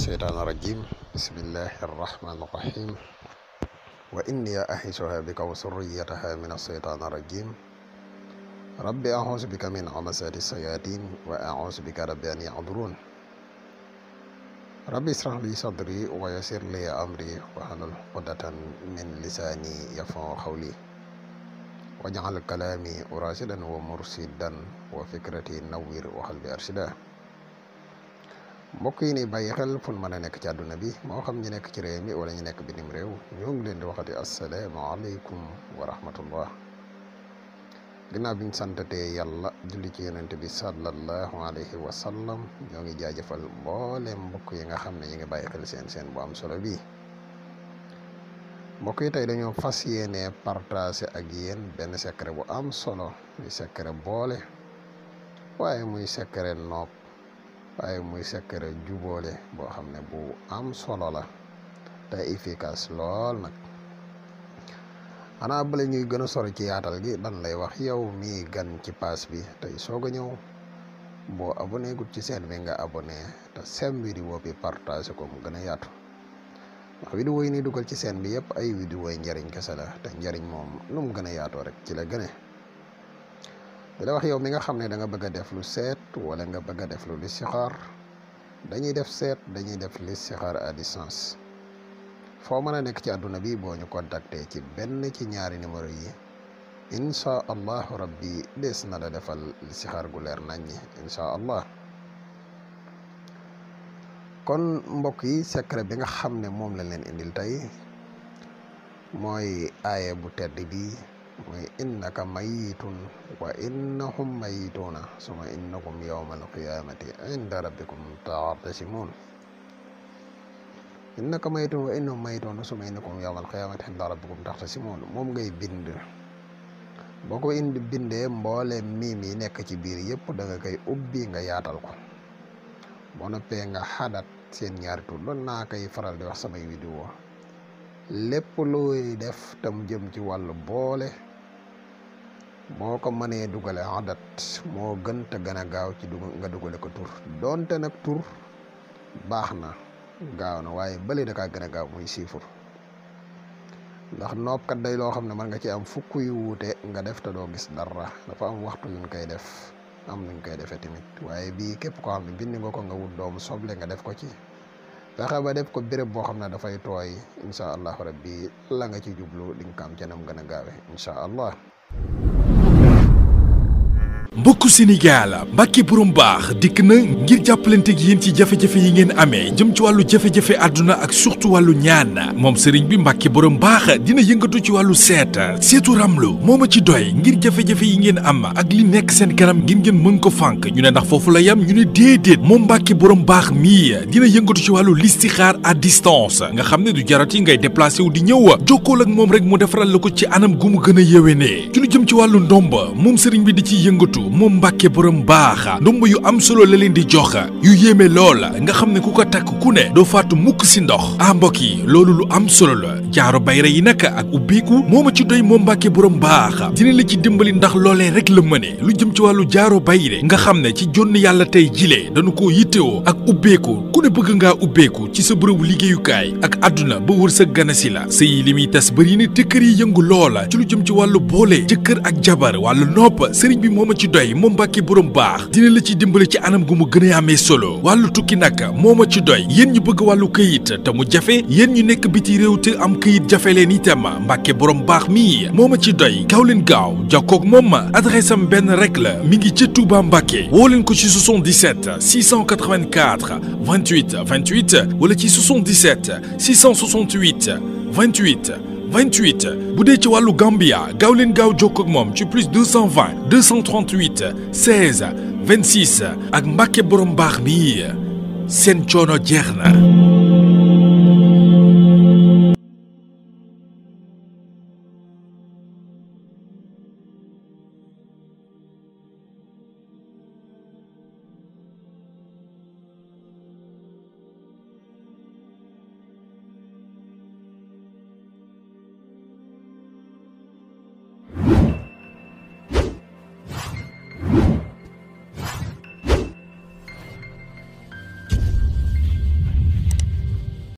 الشيطان الرجيم بسم الله الرحمن الرحيم وإني أعيذها بك وذريتها من الشيطان الرجيم ربي أعوذ بك من همزات الشياطين وأعوذ بك ربي أن يحضرون ربي اشرح لي صدري ويسر لي أمري واحلل عقدة من لساني يفقهوا قولي واجعل كلامي راشدا ومرشدا وفكرتي نوّر وقلبي أرشدا. mbokk yi ni bàyyi xel fu mën a nekk ci àdduna bi moo xam ñu nekk ci réew mi wala ñu nekk bitim réew ñoo ngi leen di waxati asalaamaaleykum wa rahmatullah. ginnaaw bi ñu santatee yàlla julli ci yonent bi sallallahu alayhi wa sallam ñoo ngi jaajëfal mboolem mbokk yi nga xam ne ñu ngi bàyyi xel seen bu am solo bi. mbokk yi tey dañoo fas yéene partager ak yéen benn secret bu am solo muy secret boole waaye muy secret nopp waaye muy secret jubóole boo xam ne bu am solo la te efficace lool nag. xanaa bala ñuy gën a sori ci yaatal gi dan lay wax yow mii gan ci pass bi tey soog a ñëw boo abonné gut ci seen bi nga abonné te sem vidéo bi partage ko mu gën a yaatu ndax vidéo yi ni dugal ci seen bi yëpp ay vidéo yi njariñ kese la te njariñ moom nu mu gën a yaatoo rek ci la gëne. di la wax yow mi nga xam ne da nga bëgg a def lu seet wala nga bëgg a def lu listixaar dañuy def seet dañuy def listixaar à distance foo mën a nekk ci àdduna bi boo ñu contacté ci benn ci ñaari numéro yi incha allahu rabbi des na la defal listixaar gu leer naññi incha allah. kon mbokk yi secret bi nga xam ne moom lañ leen indil tey mooy aaye bu tedd bi mooy innaka mayitun wa innahum mayituuna suma innakum yawma alqiyamati inda rabbikum taxtasimuun. innaka mayitun wa innahum mayituuna suma innakum yawma alqiyamati inda rabbikum taxtasimuun moom ngay bind. boo ko bindee mboole miim yi nekk ci biir yëpp da nga koy ubbi nga yaatal ko boo noppee nga xadat seen ñaari tur doon naa koy faral di wax samay vidéo lépp looy def te mu jëm ci wàllu boole boo ko mënee dugale adat moo gën te gën a gaaw ci nga dugale ko tur doonte nag tur baax na gaaw na waaye bële da kaa gën a gaaw muy chiffre ndax noppkat day loo xam ne mën nga ci am fukk yu wuute nga def te doo gis dara dafa am waxtu yuñ koy def am nuñ koy defee tamit waaye bii képp koo xam ne bind nga ko nga wut doomu soble nga def ko ci fexe ba def ko béréb boo xam ne dafay tooy incha allahu rabbi la nga ci jublu di nga ko am ca nam gën a gaawe incha allah. mbokku Sénégal Mbacke borom baax dikk na ngir jàppalanteeg yéen ci jafe-jafe yi ngeen amee jëm ci wàllu jafe-jafe àdduna ak surtout wàllu ñaan moom sëriñ bi Mbacke borom baax dina yëngatu ci wàllu seetu ramlu moo ma ci doy ngir jafe-jafe yi ngeen am ak li nekk seen kanam ngeen mën ko fànk ñu ne ndax foofu la yam ñu ne déedéet moom Mbacke borom baax mii dina yëngatu ci wàllu listixaar à distance nga xam ne du jarati ngay déplacé wu di ñëw jokkool ak moom rek mu defaral la ko ci anam gu mu gën a yéwénee ci lu jëm ci wàllu ndomba moom sëriñ bi di ciy yëngatu moom Mbacke borom baax ndomb yu am solo la leen di jox yu yéeme lool nga xam ne ku ko takk ku ne doo faatu mukk si ndox mbokk yi loolu lu am solo la jaaro bayra yi nag ak ubbeeku moo ma ci doy moom Mbacke borom baax dina la ci dimbali ndax loolee rek la mëne lu jëm ci wàllu jaaro bayre nga xam ne ci jonn yàlla tey jilee dañu koo yittewoo ak ubbeeku ku ne bëgg ngaa ubbeeku ci sa bërëbu liggéeyukaay ak àdduna ba wër sa ganasi la sëy li muy tas bëri ne te kër yi yëngu loola ci lu jëm ci wàllu boole jëkkër ak jabar wàllu nopp sëriñ bi moo ma ci doy moom Mbacke borom baax dina la ci dimbali ci anam gu mu gën a amee solo wàllu tukki nag moo ma ci doy yéen ñu bëgg wàllu këyit te mu jafe yéen ñu nekk biti réew te am këyit jafe leen itam Mbacke borom baax mii moo ma ci doy gaaw leen gaaw jokkoog moom adresse am benn rek la mi ngi ca Touba Mbacke woo leen ko ci 77 684 28 28 wala ci 77 668 28 28 bu dee ci wàllu Gambia gaaw leen gaaw jokkoo ak moom ci plus 220 238 16 26 ak Mbacke borom baax mi seen coono jeex na.